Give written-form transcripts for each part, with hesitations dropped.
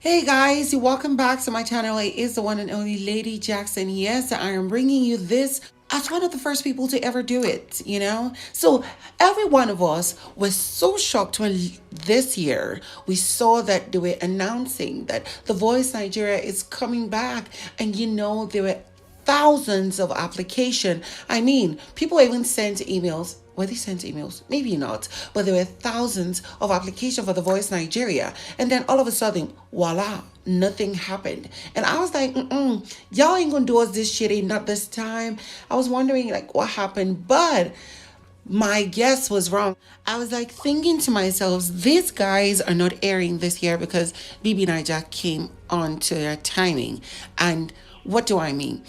Hey guys, welcome back to my channel. It is the one and only Lady Jackson. Yes, I am bringing you this as one of the first people to ever do it. So every one of us was so shocked when this year we saw that they were announcing that The Voice Nigeria is coming back, and there were thousands of application. I mean, people even sent emails. Were they sent emails? Maybe not. But there were thousands of application for The Voice Nigeria. And then all of a sudden, voila, nothing happened. And I was like, y'all ain't gonna do us this shitty, not this time. I was wondering like what happened, but my guess was wrong. I was like thinking to myself, these guys are not airing this year because BB Niger came on to their timing. And what do I mean?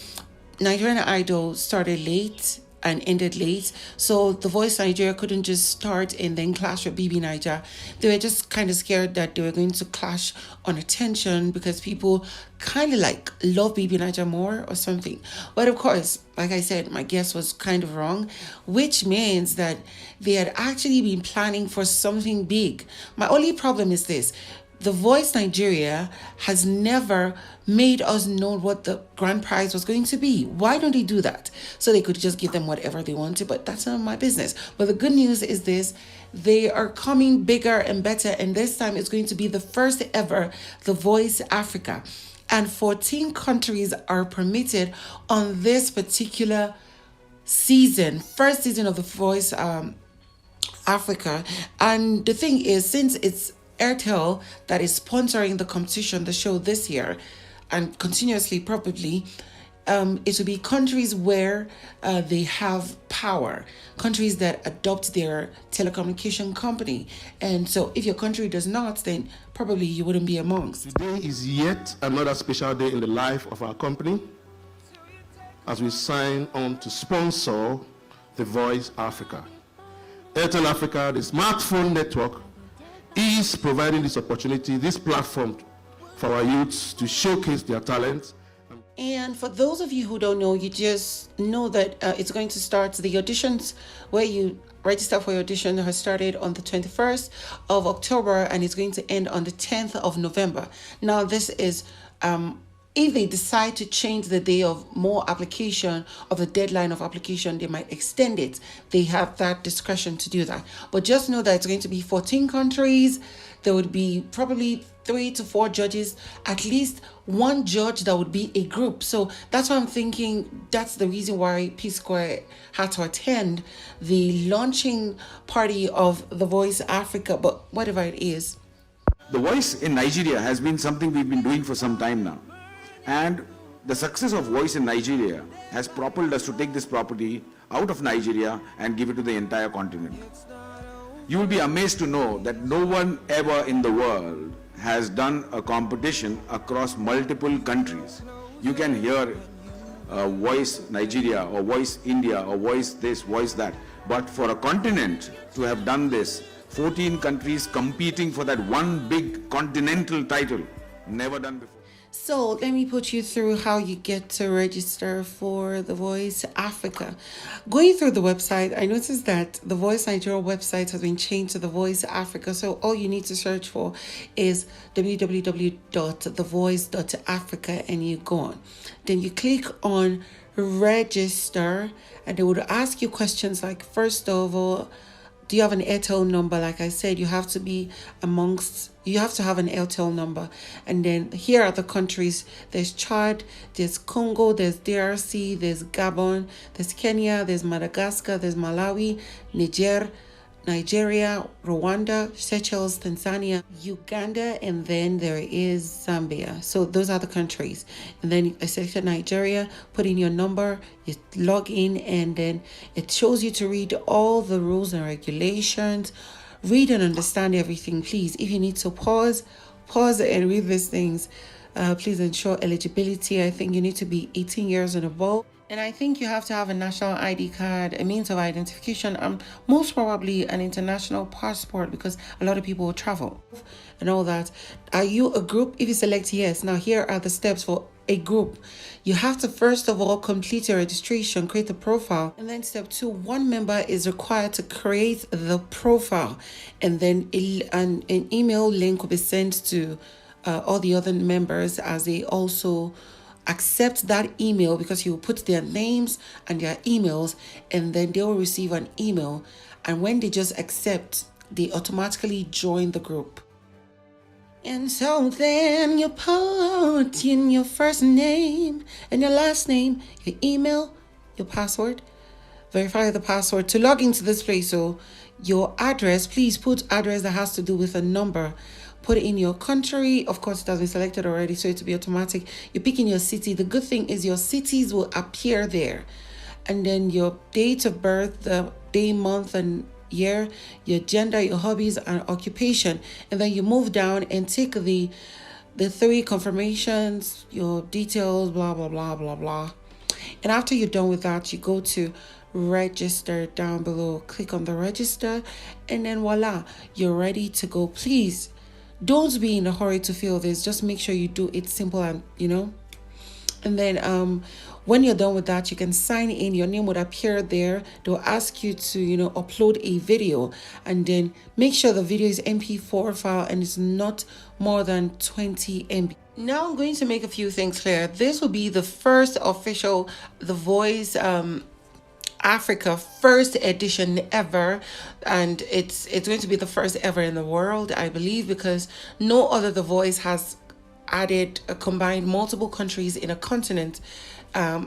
Nigerian Idol started late and ended late. So The Voice Nigeria couldn't just start and then clash with BB Niger. They were just kind of scared that they were going to clash on attention because people kind of like love BB Niger more or something. But of course, like I said, my guess was kind of wrong, which means that they had actually been planning for something big. My only problem is this: the Voice Nigeria has never made us know what the grand prize was going to be. Why don't they do that? So they could just give them whatever they wanted, but that's not my business. But the good news is this: they are coming bigger and better, and this time it's going to be the first ever The Voice Africa. And 14 countries are permitted on this particular season, first season of The Voice Africa. And the thing is, since it's Airtel that is sponsoring the competition, the show this year, and continuously probably, it will be countries where they have power, countries that adopt their telecommunication company. And so if your country does not, then probably you wouldn't be amongst. Today is yet another special day in the life of our company as we sign on to sponsor The Voice Africa. Airtel Africa, the smartphone network, is providing this opportunity, this platform for our youths to showcase their talents. And for those of you who don't know, you just know that it's going to start. The auditions where you register for your audition has started on the 21st of October and it's going to end on the 10th of November. Now, this is if they decide to change the day of more application, of the deadline of application, they might extend it. They have that discretion to do that. But just know that it's going to be 14 countries. There would be probably 3 to 4 judges, at least one judge that would be a group. So that's why I'm thinking that's the reason why P Square had to attend the launching party of The Voice Africa, but whatever it is. The Voice in Nigeria has been something we've been doing for some time now. And the success of Voice in Nigeria has propelled us to take this property out of Nigeria and give it to the entire continent. You will be amazed to know that no one ever in the world has done a competition across multiple countries. You can hear Voice Nigeria or Voice India or Voice this, Voice that. But for a continent to have done this, 14 countries competing for that one big continental title, never done before. So let me put you through how you get to register for The Voice Africa. Going through the website, I noticed that the Voice Nigeria website has been changed to The Voice Africa. So all you need to search for is www.thevoice.africa and you go on. Then you click on register and they would ask you questions like, first of all, do you have an Airtel number? Like I said, you have to have an Airtel number. And then here are the countries. There's Chad, there's Congo, there's DRC, there's Gabon, there's Kenya, there's Madagascar, there's Malawi, Nigeria, Rwanda, Seychelles, Tanzania, Uganda, and then there is Zambia. So those are the countries. And then I select Nigeria, put in your number, you log in, and then it shows you to read all the rules and regulations. Read and understand everything, please. If you need to pause and read these things. Please ensure eligibility. I think you need to be 18 years and above. And I think you have to have a national ID card, a means of identification, most probably an international passport because a lot of people will travel and all that. Are you a group? If you select yes, now here are the steps for a group. You have to first of all complete your registration, create a profile, and then step 2, one member is required to create the profile, and then an email link will be sent to all the other members as they also accept that email, because you put their names and their emails, and then they will receive an email. And when they just accept, they automatically join the group. And so then you put in your first name and your last name, your email, your password. Verify the password to log into this place. So your address, please put address that has to do with a number. Put it in your country. Of course, it has been selected already, so it will be automatic. You pick in your city. The good thing is your cities will appear there. And then your date of birth, the day, month, and year, your gender, your hobbies, and occupation. And then you move down and take the 3 confirmations, your details, blah, blah, blah, blah, blah. And after you're done with that, you go to register down below. Click on the register, and then voila, you're ready to go. Please don't be in a hurry to fill this. Just make sure you do it simple, and and then when you're done with that, you can sign in. Your name would appear there. They'll ask you to upload a video, and then make sure the video is MP4 file and it's not more than 20 MB. Now I'm going to make a few things clear. This will be the first official The Voice Africa first edition ever, and it's going to be the first ever in the world, I believe, because no other The Voice has added combined multiple countries in a continent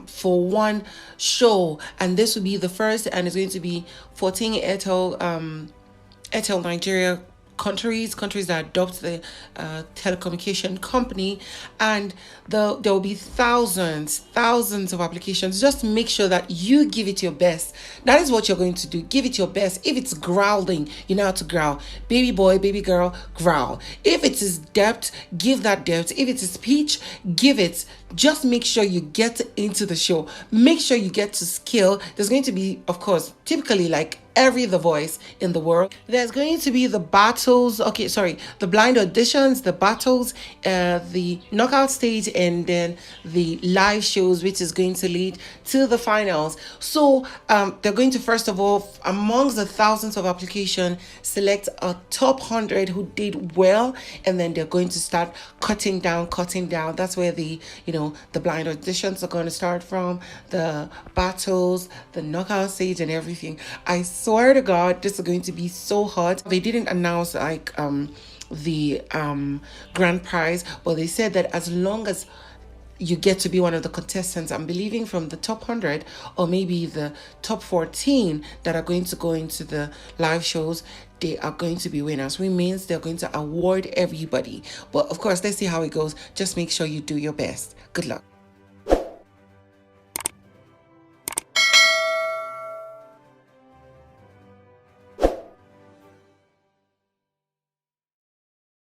for one show, and this will be the first, and it's going to be 14 Airtel Nigeria countries that adopt the telecommunication company, and there will be thousands of applications. Just make sure that you give it your best. That is what you're going to do. Give it your best. If it's growling, you know how to growl. Baby boy, baby girl, growl. If it is depth, give that depth. If it is speech, give it. Just make sure you get into the show. Make sure you get to skill. There's going to be, of course, typically like every The Voice in the world, there's going to be the battles, the blind auditions, the battles, the knockout stage, and then the live shows, which is going to lead to the finals. So they're going to, first of all, amongst the thousands of applications, select a top 100 who did well, and then they're going to start cutting down. That's where the blind auditions are going to start from, the battles, the knockout stage, and everything. I swear to God, this is going to be so hot. They didn't announce the grand prize, but they said that as long as you get to be one of the contestants, I'm believing from the top 100 or maybe the top 14 that are going to go into the live shows, they are going to be winners. Which means they're going to award everybody. But of course, let's see how it goes. Just make sure you do your best. Good luck.